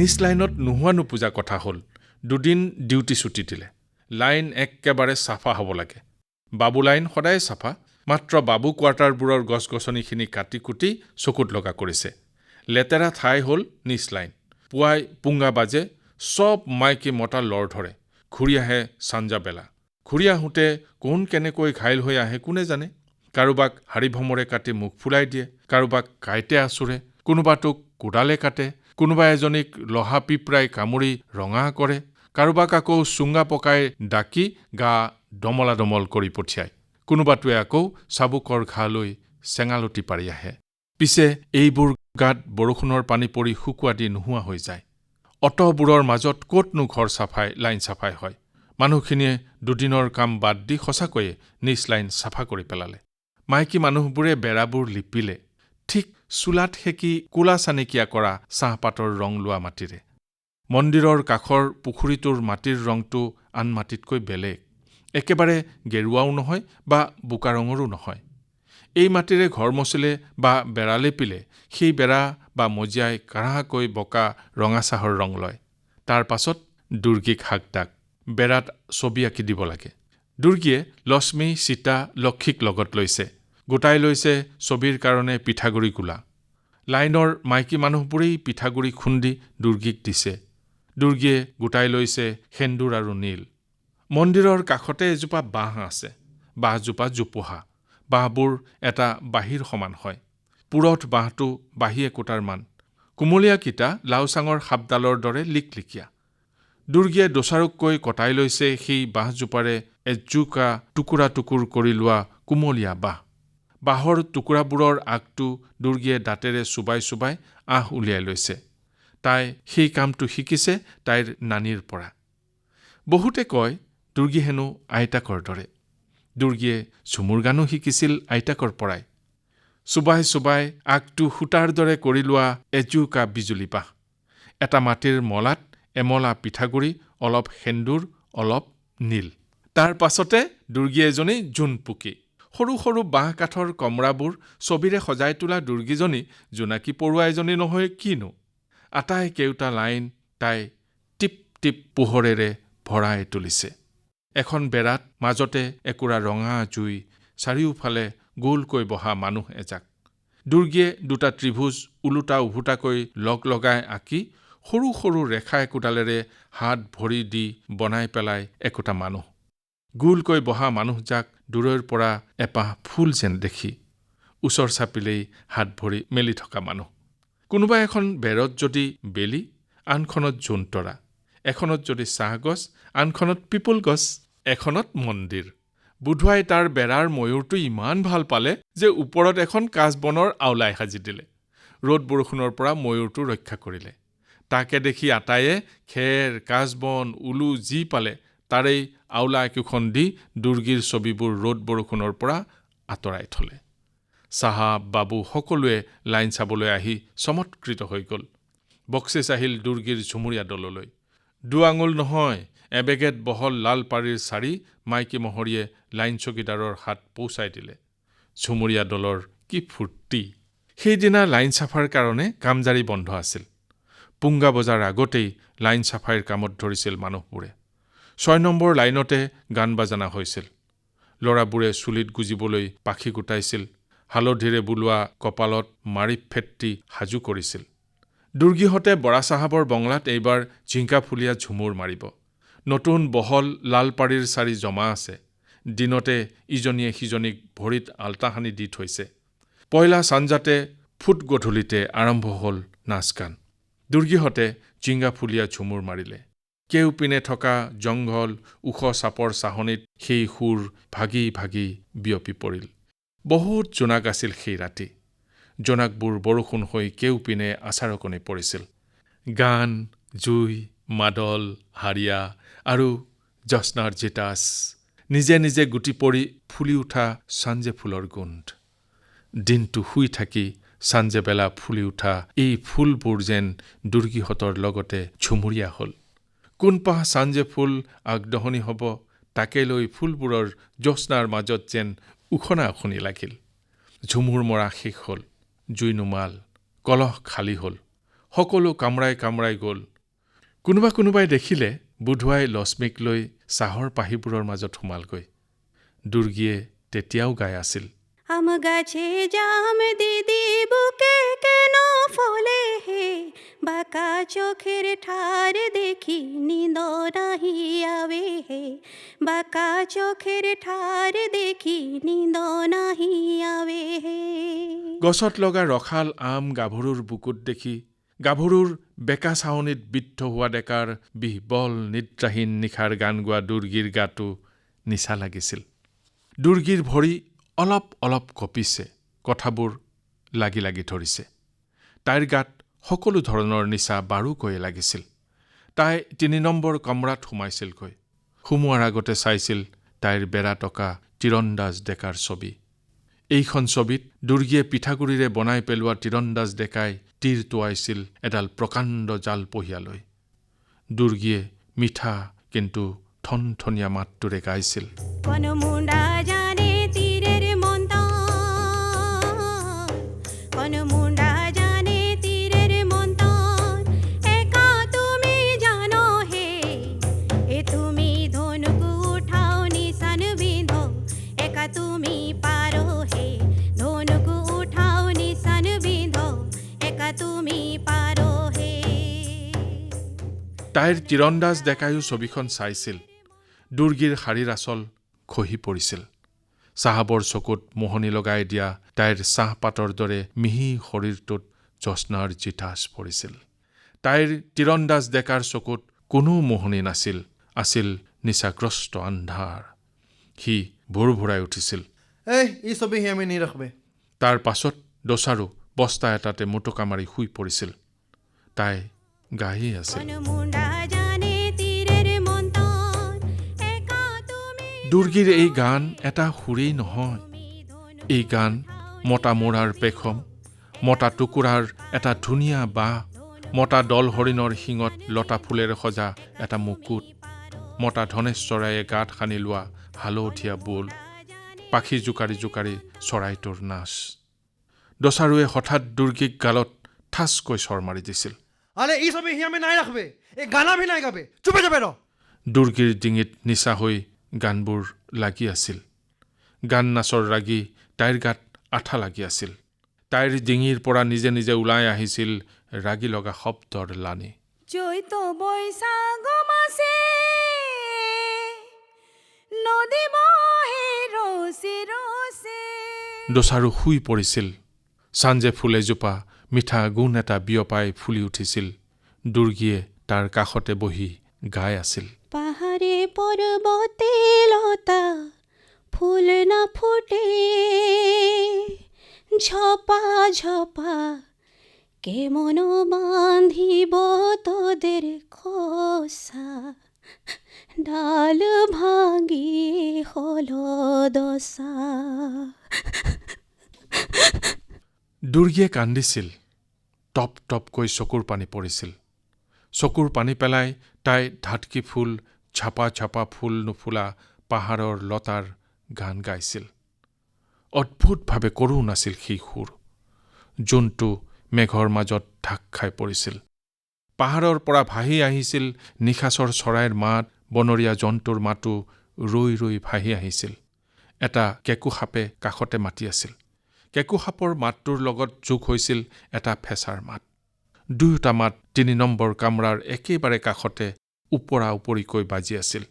নিজ লাইনত নোহোৱা নোপোজা কথা হ'ল। দুদিন ডিউটি ছুটি দিলে। লাইন একেবাৰে চাফা হ'ব লাগে। বাবু লাইন সদায় চাফা, মাত্ৰ বাবু কোৱাৰ্টাৰবোৰৰ গছ-গছনিখিনি কাটি কুটি চকুত লগা কৰিছে। লেতেৰা ঠাই হ'ল নিজ লাইন। পুৱাই পুংগা বাজে, চব মাইকী মতা লৰ ধৰে। ঘূৰি আহে চাঞ্জাবেলা। ঘূৰি আহোঁতে কোন কেনেকৈ ঘাইল হৈ আহে কোনে জানে। কাৰোবাক হাড়ি ভমৰে কাটি মুখ ফুলাই দিয়ে, কাৰোবাক কাঁইতে আঁচুৰে, কোনোবাটোক কোদালে কাটে, কোনোবা এজনীক লহা পিঁপৰাই কামুৰি ৰঙা কৰে, কাৰোবাক আকৌ চুঙা পকাই ডাকি গা দমলা দমল কৰি পঠিয়ায়। কোনোবাটোৱে আকৌ চাবুকৰ ঘা লৈ চেঙালতি পাৰি আহে। পিছে এইবোৰ গাত বৰষুণৰ পানী পৰি শুকুৱা দি নোহোৱা হৈ যায়। অটবোৰৰ মাজত ক'তনো ঘৰ চাফাই লাইন চাফাই হয়। মানুহখিনিয়ে দুদিনৰ কাম বাদ দি সঁচাকৈয়ে নিজ লাইন চাফা কৰি পেলালে। মাইকী মানুহবোৰে বেৰাবোৰ লিপিলে, ঠিক চোলাত সেকি কোলা চানেকীয়া কৰা চাহপাতৰ ৰং লোৱা মাটিৰে। মন্দিৰৰ কাষৰ পুখুৰীটোৰ মাটিৰ ৰংটো আন মাটিতকৈ বেলেগ। একেবাৰে গেৰুৱাও নহয় বা বোকা ৰঙৰো নহয়। এই মাটিৰে ঘৰ মচিলে বা বেৰা লেপিলে সেই বেৰা বা মজিয়াই কাঢ়াকৈ বকা ৰঙা চাহৰ ৰং লয়। তাৰ পাছত দুৰ্গীক হাক ডাক, বেৰাত ছবি আঁকি দিব লাগে। দুৰ্গীয়ে লক্ষ্মী, সীতা, লক্ষীক লগত লৈছে। গোটাই লৈছে ছবিৰ কাৰণে পিঠাগুৰি গোলা। লাইনৰ মাইকী মানুহবোৰেই পিঠাগুৰি খুন্দি দুৰ্গীক দিছে। দুৰ্গীয়ে গোটাই লৈছে সেন্দুৰ আৰু নীল। মন্দিৰৰ কাষতে এজোপা বাঁহ আছে। বাঁহজোপা জোপোহা। বাঁহবোৰ এটা বাঁহীৰ সমান হয়। পুৰঠ বাঁহটো বাঁহী একোটাৰ মান। কুমলীয়াকিটা লাওচাঙৰ সাপডালৰ দৰে লিকলিকীয়া। দুৰ্গীয়ে দোচাৰোককৈ কটাই লৈছে সেই বাঁহজোপাৰে এজোকা টুকুৰা টুকুৰ কৰি লোৱা কুমলীয়া বাঁহ। বাঁহৰ টুকুৰাবোৰৰ আগটো দুৰ্গীয়ে দাঁতেৰে চোবাই চোবাই আঁহ উলিয়াই লৈছে। তাই সেই কামটো শিকিছে তাইৰ নানীৰ পৰা। বহুতে কয় দুৰ্গী হেনো আইতাকৰ দৰে। দুৰ্গীয়ে ঝুমুৰ গানো শিকিছিল আইতাকৰ পৰাই। চোবাই চোবাই আগটো সূতাৰ দৰে কৰি লোৱা এজোকা বিজুলী বাঁহ। এটা মাটিৰ মলাত এমলা পিঠাগুৰি, অলপ সেন্দুৰ, অলপ নীল। তাৰ পাছতে দুৰ্গী এজনী জোনপুকী। সৰু সৰু বাঁহ কাঠৰ কমৰাবোৰ ছবিৰে সজাই তোলা দুৰ্গীজনী জোনাকী পৰুৱা এজনী নহয় কিনো। আটাই কেওটা লাইন তাই টিপ টিপ পোহৰেৰে ভৰাই তুলিছে। এখন বেৰাত মাজতে একুৰা ৰঙা জুই, চাৰিওফালে গোলকৈ বহা মানুহ এজাক। দুৰ্গীয়ে দুটা ত্ৰিভুজ ওলোটা উভোটাকৈ লগ লগাই আঁকি সৰু সৰু ৰেখা একোডালেৰে হাত ভৰি দি বনাই পেলাই একোটা মানুহ। গোলকৈ বহা মানুহজাক দূৰৈৰ পৰা এপাহ ফুল যেন দেখি। ওচৰ চাপিলেই হাত ভৰি মেলি থকা মানুহ। কোনোবা এখন বেৰত যদি বেলি, আনখনত জোনতৰা, এখনত যদি চাহগছ, আনখনত পিপুল গছ, এখনত মন্দিৰ। বুধুৱাই তাৰ বেৰাৰ ময়ূৰটো ইমান ভাল পালে যে ওপৰত এখন কাঁচবনৰ আওলাই সাজি দিলে। ৰ'দ বৰষুণৰ পৰা ময়ূৰটো ৰক্ষা কৰিলে। তাকে দেখি আটায়ে খেৰ, কাঁচবন, উলু যি পালে তাৰেই আওলা একোখন দি দুৰ্গীৰ ছবিবোৰ ৰ'দ বৰষুণৰ পৰা আঁতৰাই থলে। চাহাব, বাবু সকলোৱে লাইন চাবলৈ আহি চমৎকৃত হৈ গ'ল। বকচিচ আহিল দুৰ্গীৰ ঝুমুৰীয়া দললৈ। দুআঙুল নহয়, এবেগেত বহল লাল পাৰীৰ চাৰি মাইকী মহৰীয়ে লাইন চকীদাৰৰ হাত পৌঁছাই দিলে। ঝুমুৰীয়া দলৰ কি ফূৰ্তি! সেইদিনা লাইন চাফাৰ কাৰণে কামজাৰি বন্ধ আছিল। পুংগা বজাৰ আগতেই লাইন চাফাইৰ কামত ধৰিছিল মানুহবোৰে। ৬ নম্বৰ লাইনতে গান বাজানা হৈছিল। ল'ৰাবোৰে চুলিত গুজিবলৈ পাখি গোটাইছিল। হালধিৰে বোলোৱা কপালত মাৰি ফেট্টি সাজু কৰিছিল। দুৰ্গীহঁতে বৰা চাহাবৰ বংলাত এইবাৰ ঝিংকাফুলীয়া ঝুমুৰ মাৰিব। নতুন বহল লাল পাৰীৰ চাৰি জমা আছে। দিনতে ইজনীয়ে সিজনীক ভৰিত আলতা সানি দি থৈছে। পয়লা চাঞ্জাতে ফুট গধূলিতে আৰম্ভ হ'ল নাচ গান। দুৰ্গীহঁতে ঝিংগাফুলীয়া ঝুমুৰ মাৰিলে। কেউপিনে থকা জংঘল ওখ চাপৰ চাহনিত সেই সুৰ ভাগি ভাগি বিয়পি পৰিল। বহুত জোনাক আছিল সেই ৰাতি। জোনাকবোৰ বৰষুণ হৈ কেউপিনে আচাৰকণি পৰিছিল। গান, জুই, মাদল, হাৰিয়া আৰু জশ্নাৰ জিতাছ, নিজে নিজে গুটি পৰি ফুলি উঠা চাঞ্জে ফুলৰ গোন্ধ। দিনটো শুই থাকি চাঞ্জেবেলা ফুলি উঠা এই ফুলবোৰ যেন দুৰ্গীহঁতৰ লগতে ঝুমুৰীয়া হ'ল। কোনপাহ চাঞ্জে ফুল আগদহনি হ'ব তাকে লৈ ফুলবোৰৰ জ্যোৎস্নাৰ মাজত যেন উখনা উখনি লাগিল। ঝুমুৰ মৰা শেষ হ'ল। জুই নুমাল। কলহ খালী হ'ল। সকলো কামৰাই কামৰাই গ'ল। কোনোবাই দেখিলে বুধুৱাই লক্ষ্মীক লৈ চাহৰ পাহিবোৰৰ মাজত সোমালগৈ। দুৰ্গীয়ে তেতিয়াও গাই আছিল, আম গাছে জাম দিদি বুকে কেন ফলে হে, বাঁকা চোখের ঠার দেখি নিন্দ নাহি আবে হে, বাঁকা চোখের ঠার দেখি নিন্দ নাহি আবে হে। গছত লগা ৰখাল আম গাভৰুৰ বুকুত দেখি, গাভৰুৰ বেকা চাৱনীত বিদ্ধ হোৱা ডেকাৰ বিহ্বল নিদ্ৰাহীন নিশাৰ গান গোৱা দুৰ্গীৰ গাটো নিচা লাগিছিল। দুৰ্গীৰ ভৰি অলপ অলপ কঁপিছে, কথাবোৰ লাগি লাগি ধৰিছে। তাইৰ গাত সকলো ধৰণৰ নিচা বাৰুকৈয়ে লাগিছিল। তাই ৩ নম্বৰ কামৰাত সোমাইছিলগৈ। সোমোৱাৰ আগতে চাইছিল তাইৰ বেৰা টকা তীৰন্দাজ ডেকাৰ ছবি। এইখন ছবিত দুৰ্গীয়ে পিঠাগুৰিৰে বনাই পেলোৱা তীৰন্দাজ ডেকাই তীৰ টোৱাইছিল এডাল প্ৰকাণ্ড জাল পহিয়ালৈ। দুৰ্গীয়ে মিঠা কিন্তু ঠনঠনীয়া মাতটোৰে গাইছিল, কোন মুণ্ডা জানে তীরের মন্তর, কোন মুণ্ডা জানে তীরের মন্তর, একা তুমি জানো হে, এ তুমি ধনুক উঠাও নিশান বিঁধো, একা তুমি পারো হে, ধনুক উঠাও নিশান বিঁধো, একা তুমি পারো হে। তাইৰ তীৰন্দাজ ডেকায়ো ছবিখন চাইছিল। দুৰ্গীৰ শাৰীৰ আচল খহি পৰিছিল। চাহাবৰ চকুত মোহনি লগাই দিয়া তাইৰ চাহপাতৰ দৰে মিহি শৰীৰটোত জ্যোৎস্নাৰ জিঠাচ পৰিছিল। তাইৰ তীৰন্দাজ ডেকাৰ চকুত কোনো মোহনি নাছিল, আছিল নিচাগ্ৰস্ত আন্ধাৰ। সি ভুৰভুৰাই উঠিছিল। এই ছবি হি আমি নি ৰাখবে। তাৰ পাছত দোচাৰো বস্তা এটাতে মোটোকা মাৰি শুই পৰিছিল। তাই গায়েই আছিল, কোন মুণ্ডা জানে তীৰেৰ মন্তৰ, একা তুমি দুৰ্গীৰ এই গান এটা সুৰেই নহয়। এই গান মতা মৰাৰ পেখম, মতা টুকুৰাৰ এটা ধুনীয়া বাঁহ, মতা দল হৰিণৰ শিঙত লতা ফুলেৰে সজা এটা মুকুট, মতা ধনেশ চৰাইয়ে গাত সানি লোৱা হালধীয়া বোল, পাখি জোকাৰি জোকাৰি চৰাইটোৰ নাচ। দোচাৰুৱে হঠাৎ দুৰ্গীক গালত ঠাচকৈ চৰ মাৰি দিছিল। আৰে এই ছবি হি আমি নাই ৰাখবে, এই গানা ভি নাই গাবে, চুপে যাবে ৰ। দুৰ্গীৰ ডিঙিত নিচা হৈ গানবোৰ লাগি আছিল। গান নাচৰ ৰাগী তাইৰ গাত আঠা লাগি আছিল। তাইৰ ডিঙিৰ পৰা নিজে নিজে ওলাই আহিছিল ৰাগী লগা শব্দৰ লানি। চৈত বৈশাখ মাসে নদী বহে ৰসে ৰসে। দোচাৰু শুই পৰিছিল। চাঞ্জে ফুল এজোপা মিঠা গুণ এটা বিয়পাই ফুলি উঠিছিল। দুৰ্গীয়ে তাৰ কাষতে বহি গাই আছিল, পাহাড়ে পর্বতে লতা ফুল না ফুটে, ঝপা ঝপা কেমন বাঁধিব তোদের খোসা, ডাল ভাঙিয়ে হলো দশা। দুৰ্গীয়ে কান্দিছিল। টপ টপকৈ চকুৰ পানী পৰিছিল। চকুৰ পানী পেলাই তাই ঢাটকি ফুল, ঝাপা ঝাপা ফুল নুফুলা পাহাৰৰ লতাৰ গান গাইছিল। অদ্ভুতভাৱে কৰোঁ নাছিল সেই সুৰ। জোনটো মেঘৰ মাজত ঢাক খাই পৰিছিল। পাহাৰৰ পৰা ভাহি আহিছিল নিশাচৰ চৰাইৰ মাত, বনৰীয়া জন্তুৰ মাতো ৰৈ ৰৈ ভাহি আহিছিল। এটা কেঁকুসাপে কাষতে মাতি আছিল। কেঁকুসাপৰ মাতটোৰ লগত যোগ হৈছিল এটা ফেঁচাৰ মাত। দুয়োটা মাত ৩ নম্বৰ কামৰাৰ একেবাৰে কাষতে ওপৰা ওপৰিকৈ বাজি আছিল।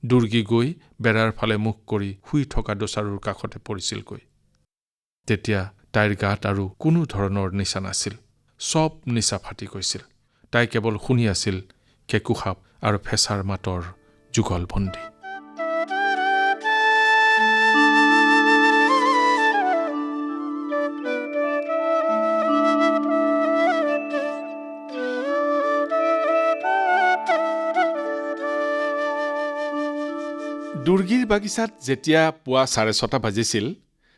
দুৰ্গী গৈ বেৰাৰ ফালে মুখ কৰি শুই থকা দোচাৰুৰ কাষতে পৰিছিলগৈ। তেতিয়া তাইৰ গাত আৰু কোনো ধৰণৰ নিচা নাছিল। চব নিচা ফাটি গৈছিল। তাই কেৱল শুনি আছিল কেঁকুসাপ আৰু ফেঁচাৰ মাতৰ যুগলবন্দী। দুৰ্গীৰ বাগিচাত যেতিয়া পুৱা 6:30 বাজিছিল,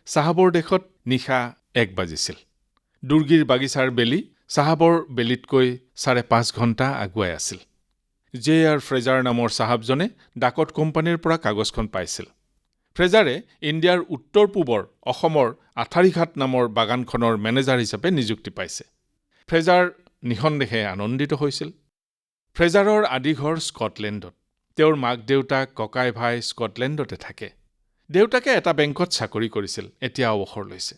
চাহাবৰ দেশত নিশা 1 বাজিছিল। দুৰ্গীৰ বাগিচাৰ বেলি চাহাবৰ বেলিতকৈ 5.5 ঘণ্টা আগুৱাই আছিল। J.R. ফ্ৰেজাৰ নামৰ চাহাবজনে ডাকত কোম্পানীৰ পৰা কাগজখন পাইছিল। ফ্ৰেজাৰে ইণ্ডিয়াৰ উত্তৰ পূবৰ অসমৰ আঠাৰীঘাট নামৰ বাগানখনৰ মেনেজাৰ হিচাপে নিযুক্তি পাইছে। ফ্ৰেজাৰ নিঃসন্দেহে আনন্দিত হৈছিল। ফ্ৰেজাৰৰ আদিঘৰ স্কটলেণ্ডত। তেওঁৰ মাক দেউতাক ককাই ভাই স্কটলেণ্ডতে থাকে। দেউতাকে এটা বেংকত চাকৰি কৰিছিল, এতিয়া অৱসৰ লৈছে।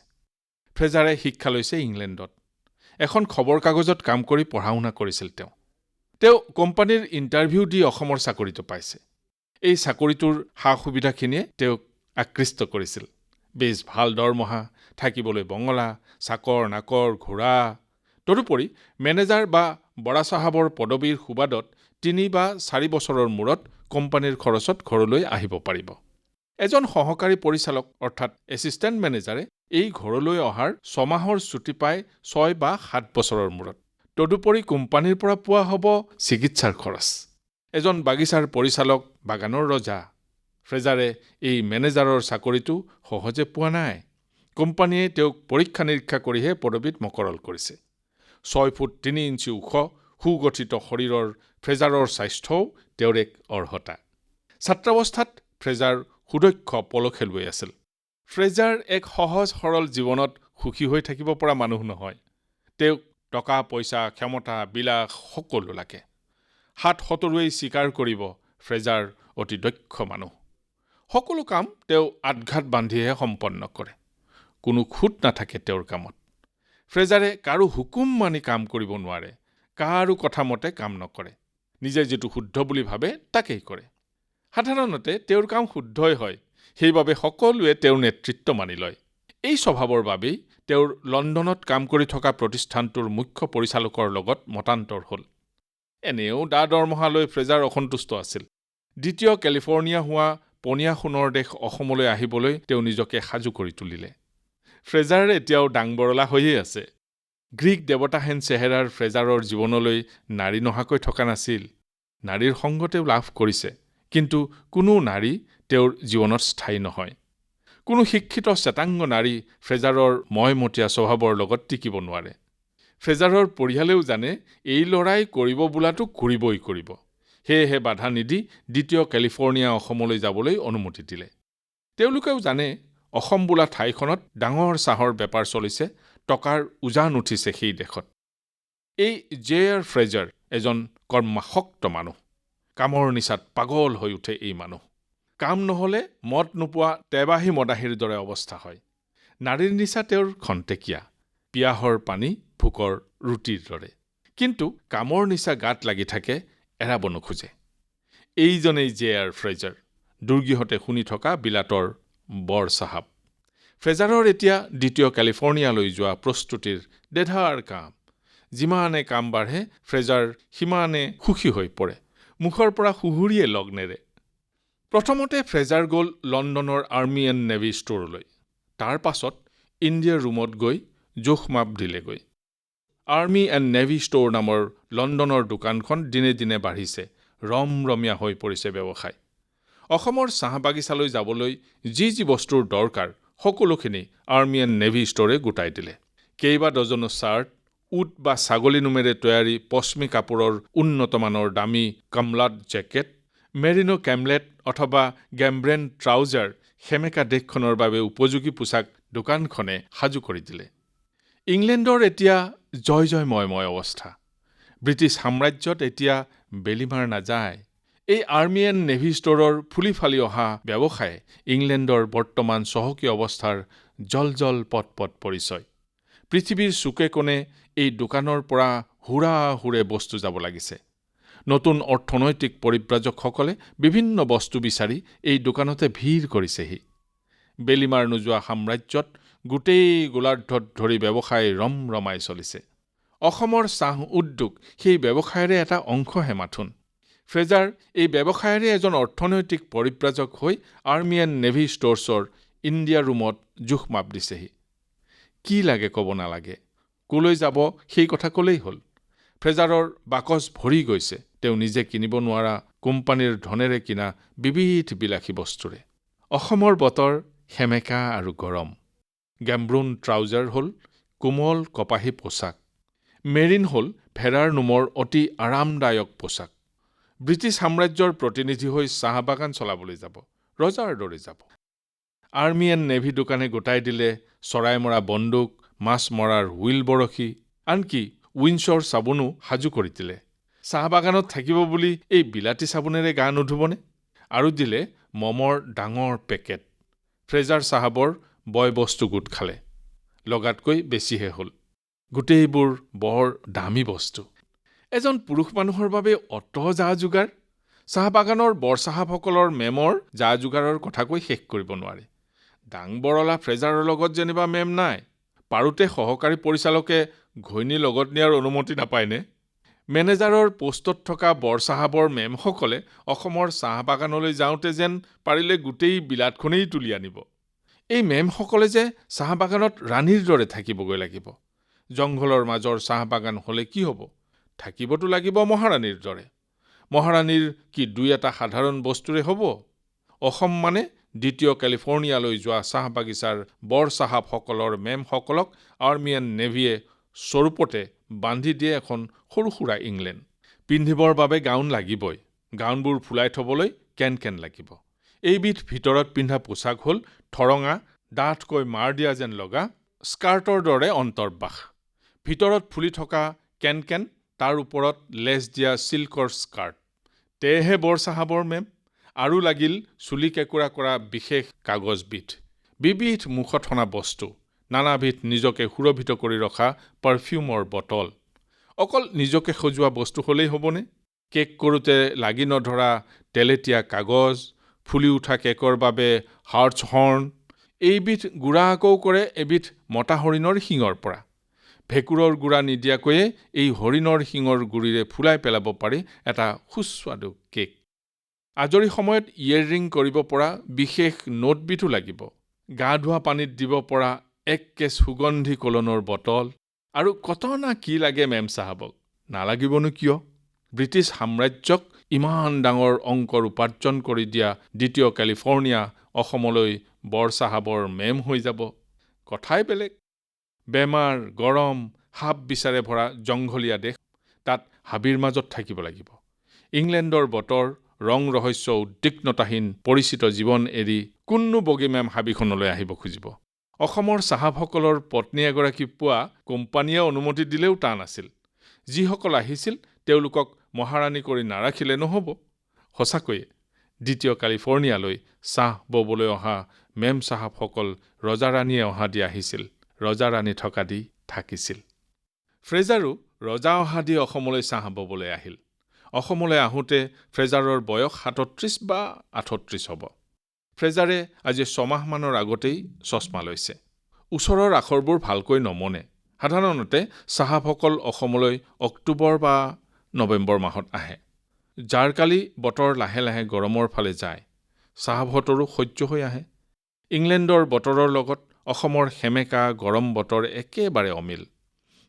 ফ্ৰেজাৰে শিক্ষা লৈছে ইংলেণ্ডত। এখন খবৰ কাগজত কাম কৰি পঢ়া শুনা কৰিছিল তেওঁ কোম্পানীৰ ইণ্টাৰভিউ দি অসমৰ চাকৰিটো পাইছে। এই চাকৰিটোৰ সা সুবিধাখিনিয়ে তেওঁক আকৃষ্ট কৰিছিল। বেছ ভাল দৰমহা, থাকিবলৈ বঙলা, চাকৰ নাকৰ ঘোঁৰা। তদুপৰি মেনেজাৰ বা বৰা চাহাবৰ পদবীৰ সুবাদত ৩ বা ৪ বছৰৰ মূৰত কোম্পানীৰ খৰচত ঘৰলৈ আহিব পাৰিব। এজন সহকাৰী পৰিচালক অৰ্থাৎ এছিষ্টেণ্ট মেনেজাৰে এই ঘৰলৈ অহাৰ ৬ মাহৰ ছুটী পায় ৬ বা ৭ বছৰৰ মূৰত। তদুপৰি কোম্পানীৰ পৰা পোৱা হ'ব চিকিৎসাৰ খৰচ। এজন বাগিচাৰ পৰিচালক, বাগানৰ ৰজা। ফ্ৰেজাৰে এই মেনেজাৰৰ চাকৰিটো সহজে পোৱা নাই। কোম্পানীয়ে তেওঁক পৰীক্ষা নিৰীক্ষা কৰিহে পদবীত মকৰল কৰিছে। ৬ ফুট ৩ ইঞ্চি ওখ, সুগঠিত শৰীৰৰ ফ্ৰেজাৰৰ স্বাস্থ্যও তেওঁৰ এক অৰ্হতা। ছাত্ৰাৱস্থাত ফ্ৰেজাৰ সুদক্ষ পল' খেলুৱৈ আছিল। ফ্ৰেজাৰ এক সহজ সৰল জীৱনত সুখী হৈ থাকিব পৰা মানুহ নহয়। তেওঁক টকা পইচা, ক্ষমতা, বিলাস সকলো লাগে। হাত সতৰুৱেই স্বীকাৰ কৰিব, ফ্ৰেজাৰ অতি দক্ষ মানুহ। সকলো কাম তেওঁ আঁটঘাট বান্ধিহে সম্পন্ন কৰে। কোনো খুঁত নাথাকে তেওঁৰ কামত। ফ্ৰেজাৰে কাৰো হুকুম মানি কাম কৰিব নোৱাৰে, কাৰো কথা মতে কাম নকৰে। নিজে যিটো শুদ্ধ বুলি ভাবে তাকেই কৰে। সাধাৰণতে তেওঁৰ কাম শুদ্ধই হয়, সেইবাবে সকলোৱে তেওঁৰ নেতৃত্ব মানি লয়। এই স্বভাৱৰ বাবেই তেওঁৰ লণ্ডনত কাম কৰি থকা প্ৰতিষ্ঠানটোৰ মুখ্য পৰিচালকৰ লগত মতান্তৰ হ'ল। এনেও দৰমহা লৈ ফ্ৰেজাৰ অসন্তুষ্ট আছিল। দ্বিতীয় কেলিফৰ্ণিয়া হোৱা পনীয়া সোণৰ দেশ অসমলৈ আহিবলৈ তেওঁ নিজকে সাজু কৰি তুলিলে। ফ্ৰেজাৰ এতিয়াও ডাংবৰলা হৈয়ে আছে। গ্ৰীক দেৱতাহেন চেহেৰাৰ ফ্ৰেজাৰৰ জীৱনলৈ নাৰী নহাকৈ থকা নাছিল। নাৰীৰ সংগ তেওঁ লাভ কৰিছে, কিন্তু কোনো নাৰী তেওঁৰ জীৱনত স্থায়ী নহয়। কোনো শিক্ষিত শ্বেতাংগ নাৰী ফ্ৰেজাৰৰ ময়মতীয়া স্বভাৱৰ লগত টিকিব নোৱাৰে। ফ্ৰেজাৰৰ পৰিয়ালেও জানে এই ল'ৰাই কৰিব বোলাটো কৰিবই কৰিব। সেয়েহে বাধা নিদি দ্বিতীয় কেলিফৰ্ণিয়া অসমলৈ যাবলৈ অনুমতি দিলে। তেওঁলোকেও জানে অসম বোলা ঠাইখনত ডাঙৰ চাহৰ বেপাৰ চলিছে, টকাৰ উজান উঠিছে সেই দেশত। এই জে.আৰ. ফ্ৰেজাৰ এজন কৰ্মাসক্ত মানুহ। কামৰ নিচাত পাগল হৈ উঠে এই মানুহ। কাম নহ'লে মদ নোপোৱা তেবাহী মদাহীৰ দৰে অৱস্থা হয়। নাৰীৰ নিচা তেওঁৰ খন্তেকীয়া, পিয়াহৰ পানী ভোকৰ ৰুটিৰ দৰে। কিন্তু কামৰ নিচা গাত লাগি থাকে, এৰাব নোখোজে। এইজনেই জে.আৰ. ফ্ৰেজাৰ, দুৰ্গীহতে শুনি থকা বিলাতৰ বৰ চাহাব। ফ্ৰেজাৰৰ এতিয়া দ্বিতীয় কেলিফৰ্ণিয়ালৈ যোৱা প্ৰস্তুতিৰ দেধাৰ কাম। যিমানে কাম বাঢ়ে ফ্ৰেজাৰ সিমানে সুখী হৈ পৰে। মুখৰ পৰা সুহুৰিয়ে লগ নেৰে। প্ৰথমতে ফ্ৰেজাৰ গ'ল লণ্ডনৰ আৰ্মি এণ্ড নেভি ষ্ট'ৰলৈ। তাৰ পাছত ইণ্ডিয়া ৰুমত গৈ জোখ মাপ দিলেগৈ। আৰ্মি এণ্ড নেভি ষ্ট'ৰ নামৰ লণ্ডনৰ দোকানখন দিনে দিনে বাঢ়িছে, ৰমৰমীয়া হৈ পৰিছে ব্যৱসায়। অসমৰ চাহ বাগিচালৈ যাবলৈ যি যি বস্তুৰ দৰকাৰ সকলোখিনি আৰ্মি এণ্ড নেভি ষ্ট'ৰে গোটাই দিলে। কেইবা ডজনো চাৰ্ট, উট বা ছাগলী নোমেৰে তৈয়াৰী পশ্মি কাপোৰৰ উন্নতমানৰ দামী কমলাত জেকেট, মেৰিনো কেমলেট অথবা গেম্ব্ৰেন ট্ৰাউজাৰ, সেমেকা দেশখনৰ বাবে উপযোগী পোছাক দোকানখনে সাজু কৰি দিলে। ইংলেণ্ডৰ এতিয়া জয় জয়ময় অৱস্থা। ব্ৰিটিছ সাম্ৰাজ্যত এতিয়া বেলিমাৰ নাযায়। এই আৰ্মি এণ্ড নেভি ষ্ট'ৰৰ ফুলি ফালি অহা ব্যৱসায়ে ইংলেণ্ডৰ বৰ্তমান চহকী অৱস্থাৰ জল পট পৰিচয়। পৃথিৱীৰ চুকে কোণে এই দোকানৰ পৰা হুৰা বস্তু যাব লাগিছে। নতুন অৰ্থনৈতিক পৰিব্ৰাজকসকলে বিভিন্ন বস্তু বিচাৰি এই দোকানতে ভিৰ কৰিছেহি। বেলিমাৰ নোযোৱা সাম্ৰাজ্যত গোটেই গোলাৰ্ধত ধৰি ব্যৱসায় ৰমৰমাই চলিছে। অসমৰ চাহ উদ্যোগ সেই ব্যৱসায়ৰে এটা অংশহে মাথোন। ফ্ৰেজাৰ এই ব্যৱসায়ৰে এজন অৰ্থনৈতিক পৰিব্ৰাজক হৈ আৰ্মি এণ্ড নেভি ষ্ট'ৰ্ছৰ ইণ্ডিয়া ৰুমত জোখ মাপ দিছেহি। কি লাগে ক'ব নালাগে, কলৈ যাব সেই কথা ক'লেই হ'ল। ফ্ৰেজাৰৰ বাকচ ভৰি গৈছে তেওঁ নিজে কিনিব নোৱাৰা কোম্পানীৰ ধনেৰে কিনা বিবিধ বিলাসী বস্তুৰে। অসমৰ বতৰ সেমেকা আৰু গৰম। গেম্ব্ৰুন ট্ৰাউজাৰ হ'ল কোমল কপাহী পোছাক। মেৰিন হ'ল ভেড়াৰ নোমৰ অতি আৰামদায়ক পোছাক। ব্ৰিটিছ সাম্ৰাজ্যৰ প্ৰতিনিধি হৈ চাহ বাগান চলাবলৈ যাব, ৰজাৰ দৰে যাব। আৰ্মি এণ্ড নেভি দোকানে গোটাই দিলে চৰাই মৰা বন্দুক, মাছ মৰাৰ হুইল বৰশী, আনকি উইন্সৰ চাবোনো সাজু কৰি দিলে। চাহ বাগানত থাকিব বুলি এই বিলাতী চাবোনেৰে গা নুধুবনে? আৰু দিলে মমৰ ডাঙৰ পেকেট। ফ্ৰেজাৰ চাহাবৰ বয়-বস্তু গোট খালে। লগাতকৈ বেছিহে হ'ল। গোটেইবোৰ বৰ দামী বস্তু। এজন পুৰুষ মানুহৰ বাবে অত যা-যোগাৰ? চাহ বাগানৰ বৰচাহাবসকলৰ মেমৰ যা-যোগাৰৰ কথা কৈ শেষ কৰিব নোৱাৰে। ডাংবৰলা ফ্ৰেজাৰৰ লগত যেনিবা মেম নাই। পাৰোতে সহকাৰী পৰিচালকে ঘৈণী লগত নিয়াৰ অনুমতি নাপায়নে? মেনেজাৰৰ পোষ্টত থকা বৰচাহাবৰ মেমসকলে অসমৰ চাহ বাগানলৈ যাওঁতে যেন পাৰিলে গোটেই বিলাতখনেই তুলি আনিব। এই মেমসকলে যে চাহ বাগানত ৰাণীৰ দৰে থাকিবগৈ লাগিব। জংঘলৰ মাজৰ চাহ বাগান হ'লে কি হ'ব? থাকিবতো লাগিব মহাৰাণীৰ দৰে। মহাৰাণীৰ কি দুই এটা সাধাৰণ বস্তুৰে হ'ব? অসম মানে দ্বিতীয় কেলিফৰ্ণিয়ালৈ যোৱা চাহ বাগিচাৰ বৰচাহাবসকলৰ মেমসকলক আৰ্মি এণ্ড নেভিয়ে স্বৰূপতে বান্ধি দিয়ে এখন সৰু সুৰা ইংলেণ্ড। পিন্ধিবৰ বাবে গাউন লাগিবই। গাউনবোৰ ফুলাই থ'বলৈ কেন লাগিব। এইবিধ ভিতৰত পিন্ধা পোছাক হ'ল ঠৰঙা, ডাঠকৈ মাৰ দিয়া যেন লগা স্কাৰ্টৰ দৰে অন্তৰ্বাস। ভিতৰত ফুলি থকা কেন, তাৰ ওপৰত লেজ দিয়া চিল্কৰ স্কাৰ্ট। তেহে বৰচাহাবৰ মেম। আৰু লাগিল চুলি কেঁকুৰা কৰা বিশেষ কাগজবিধ। বিবিধ মুখত সনা বস্তু। নানাবিধ নিজকে সুৰভিত কৰি ৰখা পাৰফিউমৰ বটল। অকল নিজকে সজোৱা বস্তু হ'লেই হ'বনে? কেক কৰোঁতে লাগি নধৰা তেলেতীয়া কাগজ, ফুলি উঠা কেকৰ বাবে হাৰ্টছ হৰ্ণ। এইবিধ গুড়া আকৌ কৰে এবিধ মতা হৰিণৰ শিঙৰ পৰা। ভেঁকুৰৰ গুড়া নিদিয়াকৈয়ে এই হৰিণৰ শিঙৰ গুড়িৰে ফুলাই পেলাব পাৰি এটা সুস্বাদু কেক। আজৰি সময়ত ইয়েৰিং কৰিব পৰা বিশেষ নোটবিধো লাগিব। গা ধোৱা পানীত দিব পৰা এক কেছ সুগন্ধি কলনৰ বটল। আৰু কত না কি লাগে মেম চাহাবক। নালাগিবনো কিয়? ব্ৰিটিছ সাম্ৰাজ্যক ইমান ডাঙৰ অংকৰ উপাৰ্জন কৰি দিয়া দ্বিতীয় কেলিফৰ্ণিয়া অসমলৈ বৰচাহাবৰ মেম হৈ যাব। কথাই বেলেগ। বেমাৰ, গৰম, সাপ বিচাৰে ভৰা জংঘলীয়া দেশ। তাত হাবিৰ মাজত থাকিব লাগিব। ইংলেণ্ডৰ বতৰ, ৰং ৰহস্য উদ্বিগ্নতাহীন পৰিচিত জীৱন এৰি কোননো বগী মেম হাবিখনলৈ আহিব খুজিব? অসমৰ চাহাবসকলৰ পত্নী এগৰাকী পোৱা কোম্পানীয়ে অনুমতি দিলেও টান আছিল। যিসকল আহিছিল তেওঁলোকক মহাৰাণী কৰি নাৰাখিলে নহ'ব। সঁচাকৈয়ে দ্বিতীয় কেলিফৰ্ণিয়ালৈ চাহ ববলৈ অহা মেম চাহাবসকল ৰজাৰাণীয়ে অহা দি আহিছিল, ৰজাৰাণী থকা দি থাকিছিল। ফ্ৰেজাৰো ৰজা অহা দি অসমলৈ চাহ ববলৈ আহিল। অসমলৈ আহোঁতে ফ্ৰেজাৰৰ বয়স 37 বা 38 হ'ব। ফ্ৰেজাৰে আজি 6 মাহমানৰ আগতেই চশমা লৈছে। ওচৰৰ আখৰবোৰ ভালকৈ নমনে। সাধাৰণতে চাহাবসকল অসমলৈ অক্টোবৰ বা নৱেম্বৰ মাহত আহে। জাৰকালি বতৰ লাহে লাহে গৰমৰ ফালে যায়। চাহাবহঁতৰো সহ্য হৈ আহে। ইংলেণ্ডৰ বতৰৰ লগত অসমৰ সেমেকা গৰম বতৰ একেবাৰে অমিল।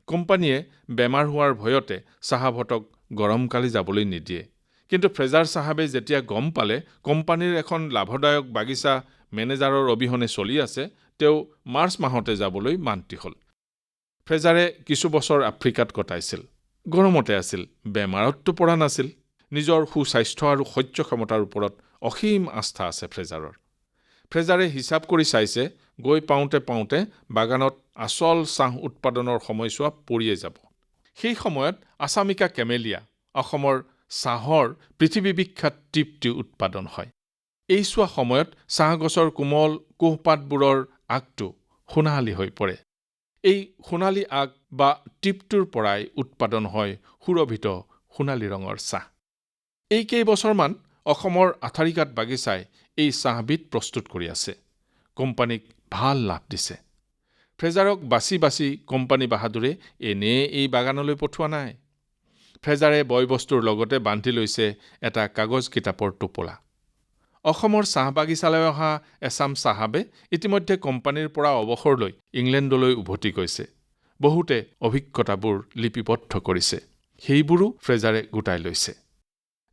কোম্পানীয়ে বেমাৰ হোৱাৰ ভয়তে চাহাবহঁতক গৰমকালি যাবলৈ নিদিয়ে। কিন্তু ফ্ৰেজাৰ চাহাবে যেতিয়া গম পালে কোম্পানীৰ এখন লাভদায়ক বাগিচা মেনেজাৰৰ অবিহনে চলি আছে, তেওঁ মাৰ্চ মাহতে যাবলৈ মান্তি হ'ল। ফ্ৰেজাৰে কিছু বছৰ আফ্ৰিকাত কটাইছিল। গৰমতে আছিল, বেমাৰততো পৰা নাছিল। নিজৰ সুস্বাস্থ্য আৰু সহ্য ক্ষমতাৰ ওপৰত অসীম আস্থা আছে ফ্ৰেজাৰৰ। ফ্ৰেজাৰে হিচাপ কৰি চাইছে, গৈ পাওঁতে বাগানত আচল চাহ উৎপাদনৰ সময়ছোৱা পৰিয়ে যাব। সেই সময়ত আছামিকা কেমেলিয়া, অসমৰ চাহৰ পৃথিৱী বিখ্যাত তৃপ্তি উৎপাদন হয়। এই চোৱা সময়ত চাহ গছৰ কোমল কোহপাতবোৰৰ আগটো সোণালী হৈ পৰে। এই সোণালী আগ বা টিপটোৰ পৰাই উৎপাদন হয় সুৰভিত সোণালী ৰঙৰ চাহ। এই কেইবছৰমান অসমৰ আথাৰিকাত বাগিচাই এই চাহবিধ প্ৰস্তুত কৰি আছে। কোম্পানীক ভাল লাভ দিছে। ফ্ৰেজাৰক বাছি বাছি কোম্পানী বাহাদুৰে এনেই এই বাগানলৈ পঠোৱা নাই। ফ্ৰেজাৰে বয়-বস্তুৰ লগতে বান্ধি লৈছে এটা কাগজ কিতাপৰ টোপোলা। অসমৰ চাহ বাগিচালৈ অহা এচাম চাহাবে ইতিমধ্যে কোম্পানীৰ পৰা অৱসৰ লৈ ইংলেণ্ডলৈ উভতি গৈছে। বহুতে অভিজ্ঞতাবোৰ লিপিবদ্ধ কৰিছে। সেইবোৰো ফ্ৰেজাৰে গোটাই লৈছে।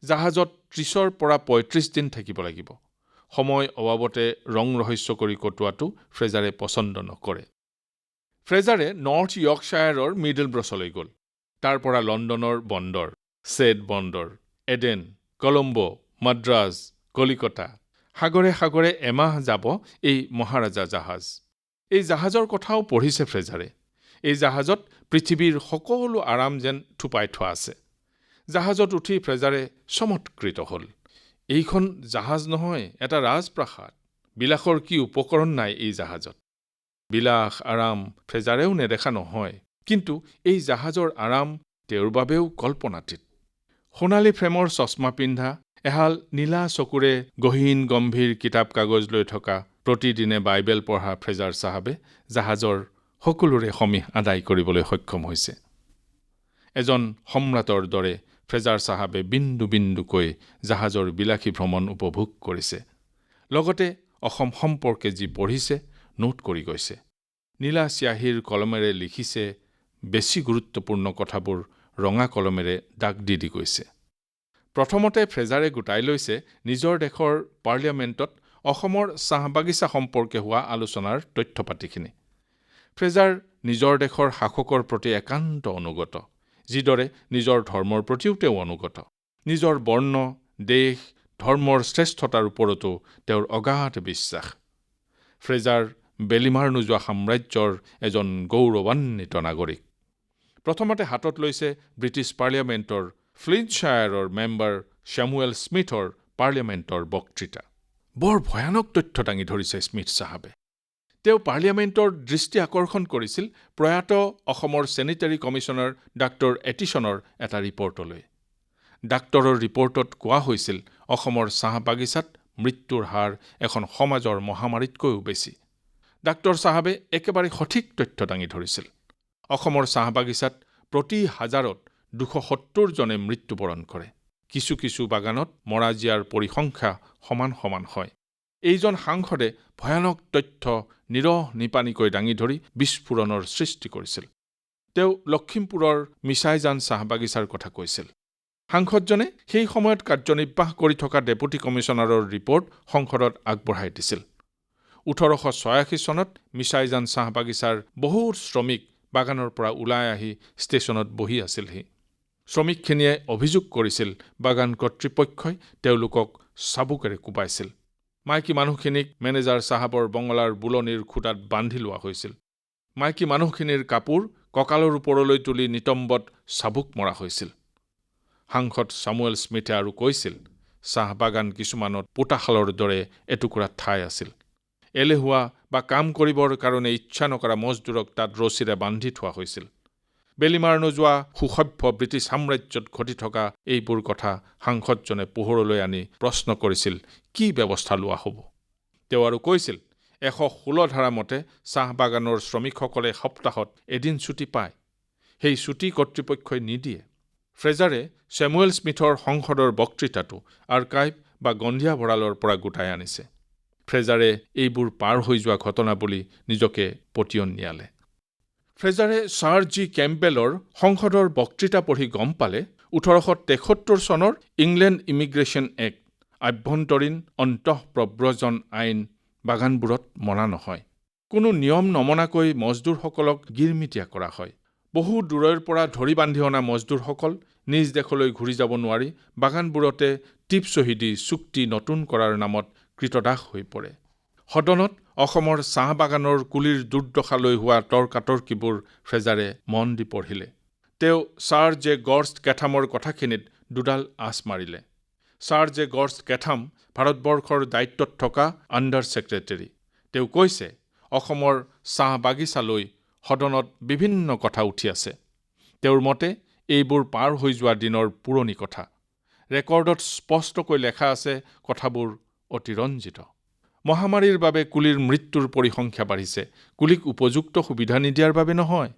জাহাজত 30ৰ পৰা 35 দিন থাকিব লাগিব। সময় অবাবতে ৰং ৰহস্য কৰি কটোৱাটো ফ্ৰেজাৰে পচন্দ নকৰে। ফ্ৰেজাৰে নৰ্থ য়ৰ্কশ্বায়াৰৰ মিডলব্ৰছলৈ গ'ল। তাৰ পৰা লণ্ডনৰ বন্দৰ, চেড বন্দৰ, এডেন, কলম্বো, মাদ্ৰাজ, কলিকতা, সাগৰে সাগৰে এমাহ যাব এই মহাৰাজা জাহাজ। এই জাহাজৰ কথাও পঢ়িছে ফ্ৰেজাৰে। এই জাহাজত পৃথিৱীৰ সকলো আৰাম যেন থুপাই থোৱা আছে। জাহাজত উঠি ফ্ৰেজাৰে চমৎকৃত হ'ল। এইখন জাহাজ নহয়, এটা ৰাজপ্ৰাসাদ। বিলাসৰ কি উপকৰণ নাই এই জাহাজত। বিলাস আৰাম ফ্ৰেজাৰেও নেদেখা নহয়, কিন্তু এই জাহাজৰ আৰাম তেওঁৰ বাবেও কল্পনাতীত। সোণালী ফ্ৰেমৰ চশমা পিন্ধা, এহাল নীলা চকুৰে গহীন গম্ভীৰ কিতাপ কাগজ লৈ থকা, প্ৰতিদিনে বাইবেল পঢ়া ফ্ৰেজাৰ চাহাবে জাহাজৰ সকলোৰে সমীহ আদায় কৰিবলৈ সক্ষম হৈছে। এজন সম্ৰাটৰ দৰে ফ্ৰেজাৰ চাহাবে বিন্দু বিন্দুকৈ জাহাজৰ বিলাসী ভ্ৰমণ উপভোগ কৰিছে। লগতে অসম সম্পৰ্কে যি পঢ়িছে নোট কৰি গৈছে। নীলা চিয়াহীৰ কলমেৰে লিখিছে, বেছি গুৰুত্বপূৰ্ণ কথাবোৰ ৰঙা কলমেৰে দাগ দি দি গৈছে। প্ৰথমতে ফ্ৰেজাৰে গোটাই লৈছে নিজৰ দেশৰ পাৰ্লিয়ামেণ্টত অসমৰ চাহ বাগিচা সম্পৰ্কে হোৱা আলোচনাৰ তথ্যপাতিখিনি। ফ্ৰেজাৰ নিজৰ দেশৰ শাসকৰ প্ৰতি একান্ত অনুগত, যিদৰে নিজৰ ধৰ্মৰ প্ৰতিও তেওঁ অনুগত। নিজৰ বৰ্ণ, দেশ, ধৰ্মৰ শ্ৰেষ্ঠতাৰ ওপৰতো তেওঁৰ অগাধ বিশ্বাস। ফ্ৰেজাৰ বেলিমাৰ নোযোৱা সাম্ৰাজ্যৰ এজন গৌৰৱান্বিত নাগৰিক। প্ৰথমতে হাতত লৈছে ব্ৰিটিছ পাৰ্লিয়ামেণ্টৰ ফ্লিণ্টশ্বায়াৰৰ মেম্বাৰ ছেমুৱেল স্মিথৰ পাৰ্লিয়ামেণ্টৰ বক্তৃতা। বৰ ভয়ানক তথ্য দাঙি ধৰিছে স্মিথ চাহাবে। তেওঁ পাৰ্লিয়ামেণ্টৰ দৃষ্টি আকৰ্ষণ কৰিছিল প্ৰয়াত অসমৰ ছেনিটাৰী কমিছনাৰ ডাক্তৰ এটিছনৰ এটা ৰিপৰ্টলৈ। ডাক্তৰৰ ৰিপৰ্টত কোৱা হৈছিল অসমৰ চাহ বাগিচাত মৃত্যুৰ হাৰ এখন সমাজৰ মহামাৰীতকৈও বেছি। ডাক্তৰ চাহাবে একেবাৰে সঠিক তথ্য দাঙি ধৰিছিল। অসমৰ চাহ বাগিচাত প্ৰতি হাজাৰত 270 জনে মৃত্যুবৰণ কৰে। কিছু কিছু বাগানত মৰা জীয়াৰ পৰিসংখ্যা সমান সমান হয়। এইজন সাংসদে ভয়ানক তথ্য নিৰহ নিপানীকৈ দাঙি ধৰি বিস্ফোৰণৰ সৃষ্টি কৰিছিল। তেওঁ লখিমপুৰৰ মিছাইজান চাহ বাগিচাৰ কথা কৈছিল। সাংসদজনে সেই সময়ত কাৰ্যনিৰ্বাহ কৰি থকা ডেপুটি কমিছনাৰৰ ৰিপৰ্ট সংসদত আগবঢ়াই দিছিল। 1886 চনত মিছাইজান চাহ বাগিচাৰ বহুত শ্ৰমিক বাগানৰ পৰা ওলাই আহি ষ্টেচনত বহি আছিলহি। শ্ৰমিকখিনিয়ে অভিযোগ কৰিছিল বাগান কৰ্তৃপক্ষই তেওঁলোকক চাবুকেৰে কোবাইছিল। মাইকী মানুহখিনিক মেনেজাৰ চাহাবৰ বঙলাৰ বুলনিৰ খুটাত বান্ধি লোৱা হৈছিল। মাইকী মানুহখিনিৰ কাপোৰ কঁকালৰ ওপৰলৈ তুলি নিতম্বত চাবুক মৰা হৈছিল। সাংসদ ছামুৱেল স্মিথে আৰু কৈছিল, চাহ বাগান কিছুমানত পোতাশালৰ দৰে এটুকুৰা ঠাই আছিল। এলেহুৱা বা কাম কৰিবৰ কাৰণে ইচ্ছা নকৰা মজদুৰক তাত ৰছীৰে বান্ধি থোৱা হৈছিল। বেলিমাৰ নোযোৱা সুসভ্য ব্ৰিটিছ সাম্ৰাজ্যত ঘটি থকা এইবোৰ কথা সাংসদজনে পোহৰলৈ আনি প্ৰশ্ন কৰিছিল, কি ব্যৱস্থা লোৱা হ'ব। তেওঁ আৰু কৈছিল, 116 ধাৰা মতে চাহ বাগানৰ শ্ৰমিকসকলে সপ্তাহত এদিন ছুটি পায়। সেই ছুটি কৰ্তৃপক্ষই নিদিয়ে। ফ্ৰেজাৰে ছেমুৱেল স্মিথৰ সংসদৰ বক্তৃতাটো আৰ্কাইভ বা গন্ধিয়া ভঁৰালৰ পৰা গোটাই আনিছে। ফ্ৰেজাৰে এইবোৰ পাৰ হৈ যোৱা ঘটনা বুলি নিজকে পতিয়ন নিয়ালে। ফ্ৰেজাৰে ছাৰ জি কেম্পবেলৰ সংসদৰ বক্তৃতা পঢ়ি গম পালে 1873 চনৰ ইংলেণ্ড ইমিগ্ৰেশ্যন এক্ট, আভ্যন্তৰীণ অন্তঃপ্ৰব্ৰজন আইন বাগানবোৰত মনা নহয়। কোনো নিয়ম নমনাকৈ মজদুৰসকলক গিৰমিটীয়া কৰা হয়। বহু দূৰৈৰ পৰা ধৰি বান্ধি অনা মজদুৰসকল নিজ দেশলৈ ঘূৰি যাব নোৱাৰি বাগানবোৰতে টিপ চহী দি চুক্তি নতুন কৰাৰ নামত কৃতদাস হৈ পৰে। সদনত অসমৰ চাহ বাগানৰ কুলিৰ দুৰ্দশালৈ হোৱা তৰ্কাতৰ্কিবোৰ ফ্ৰেজাৰে মন দি পঢ়িলে। তেওঁ ছাৰ জে গৰ্ষ্ট কেথামৰ কথাখিনিত দুডাল আঁচ মাৰিলে। ছাৰ জে গৰ্ষ্ট কেথাম ভাৰতবৰ্ষৰ দায়িত্বত থকা আণ্ডাৰ ছেক্ৰেটেৰী। তেওঁ কৈছে, অসমৰ চাহ বাগিচালৈ সদনত বিভিন্ন কথা উঠি আছে। তেওঁৰ মতে এইবোৰ পাৰ হৈ যোৱা দিনৰ পুৰণি কথা। ৰেকৰ্ডত স্পষ্টকৈ লেখা আছে কথাবোৰ অতিৰঞ্জিত। মহামাৰীৰ বাবে কুলিৰ মৃত্যুৰ পৰিসংখ্যা বাঢ়িছে, কুলিক উপযুক্ত সুবিধা নিদিয়াৰ বাবে নহয়।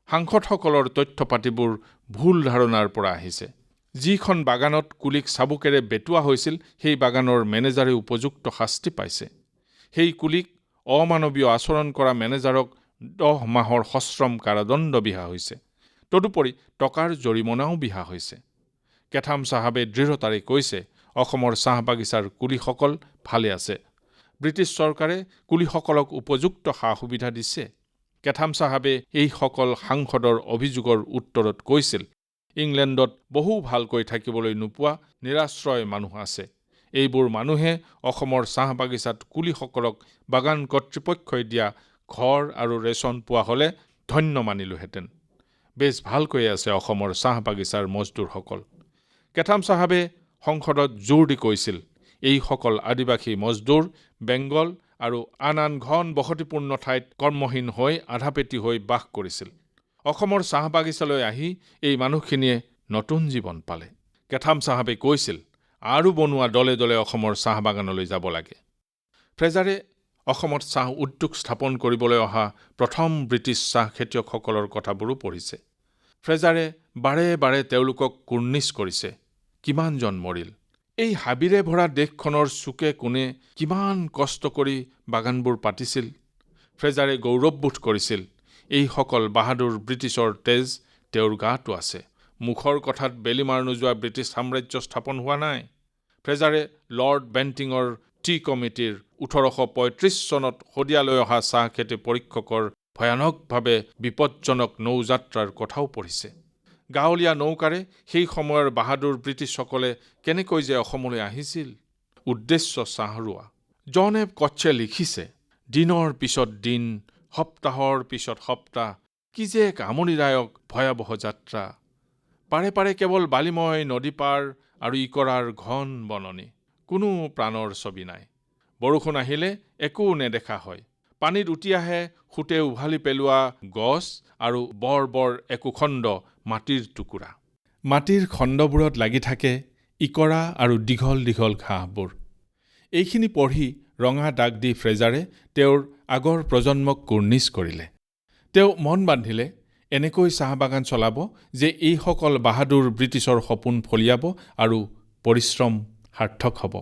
সাংসদসকলৰ তথ্য পাতিবোৰ ভুল ধাৰণাৰ পৰা আহিছে। যিখন বাগানত কুলিক চাবুকেৰে বেটুৱা হৈছিল সেই বাগানৰ মেনেজাৰে উপযুক্ত শাস্তি পাইছে। সেই কুলিক অমানৱীয় আচৰণ কৰা মেনেজাৰক 10 মাহৰ সশ্ৰম কাৰাদণ্ড বিহা হৈছে। তদুপৰি টকাৰ জৰিমনাও বিহা হৈছে। কেথাম চাহাবে দৃঢ়তাৰে কৈছে, অসমৰ চাহ বাগিচাৰ কুলিসকল ভালে আছে। ব্ৰিটিছ চৰকাৰে কুলিসকলক উপযুক্ত সা সুবিধা দিছে। কেথাম চাহাবে এইসকল সাংসদৰ অভিযোগৰ উত্তৰত কৈছিল, ইংলেণ্ডত বহু ভালকৈ থাকিবলৈ নোপোৱা নিৰাশ্ৰয় মানুহ আছে। এইবোৰ মানুহে অসমৰ চাহ বাগিচাত কুলিসকলক বাগান কৰ্তৃপক্ষই দিয়া ঘৰ আৰু ৰেচন পোৱা হ'লে ধন্য মানিলোহেঁতেন। বেছ ভালকৈ আছে অসমৰ চাহ বাগিচাৰ মজদুৰসকল। কেথাম চাহাবে সংসদত জোৰ দি কৈছিল, এইসকল আদিবাসী মজদুৰ বেংগল আৰু আন আন ঘন বসতিপূৰ্ণ ঠাইত কৰ্মহীন হৈ আধাপেটি হৈ বাস কৰিছিল। অসমৰ চাহ বাগিচালৈ আহি এই মানুহখিনিয়ে নতুন জীৱন পালে। কেথাম চাহাবে কৈছিল, আৰু বনোৱা দলে দলে অসমৰ চাহ বাগানলৈ যাব লাগে। ফ্ৰেজাৰে অসমত চাহ উদ্যোগ স্থাপন কৰিবলৈ অহা প্ৰথম ব্ৰিটিছ চাহ খেতিয়কসকলৰ কথাবোৰো পঢ়িছে। ফ্ৰেজাৰে বাৰে বাৰে তেওঁলোকক কুৰ্নিছ কৰিছে, কিমানজন মৰিল। এই হাবিৰে ভৰা দেশখনৰ চুকে কোণে কিমান কষ্ট কৰি বাগানবোৰ পাতিছিল। ফ্ৰেজাৰে গৌৰৱবোধ কৰিছিল, এইসকল বাহাদুৰ ব্ৰিটিছৰ তেজ তেওঁৰ গাতো আছে। মুখৰ কথাত বেলিমাৰ নোযোৱা ব্ৰিটিছ সাম্ৰাজ্য স্থাপন হোৱা নাই। ফ্ৰেজাৰে লৰ্ড বেণ্টিঙৰ টি কমিটিৰ 1835 চনত শদিয়ালৈ অহা চাহ খেতি পৰীক্ষকৰ ভয়ানকভাৱে বিপদজনক নৌযাত্ৰাৰ কথাও পঢ়িছে। গাঁৱলীয়া নৌকাৰে সেই সময়ৰ বাহাদুৰ ব্ৰিটিছসকলে কেনেকৈ যে অসমলৈ আহিছিল। উদ্দেশ্য চাহ ৰোৱা। জন এফ কটছে লিখিছে, দিনৰ পিছত দিন, সপ্তাহৰ পিছত সপ্তাহ, কি যে এক আমনিদায়ক ভয়াৱহ যাত্ৰা। পাৰে পাৰে কেৱল বালিময় নদী পাৰ আৰু ইকৰাৰ ঘন বননি, কোনো প্ৰাণৰ ছবি নাই। বৰষুণ আহিলে একো নেদেখা হয়। পানীত উটি আহে সোঁতে উভালি পেলোৱা গছ আৰু বৰ বৰ একোখণ্ড মাটিৰ টুকুৰা। মাটিৰ খণ্ডবোৰত লাগি থাকে ইকৰা আৰু দীঘল দীঘল ঘাঁহবোৰ। এইখিনি পঢ়ি ৰঙা দাগ দি ফ্ৰেজাৰে তেওঁৰ আগৰ প্ৰজন্মক কুৰ্নিছ কৰিলে। তেওঁ মন বান্ধিলে এনেকৈ চাহ বাগান চলাব যে এইসকল বাহাদুৰ ব্ৰিটিছৰ সপোন ফলিয়াব আৰু পৰিশ্ৰম সাৰ্থক হ'ব।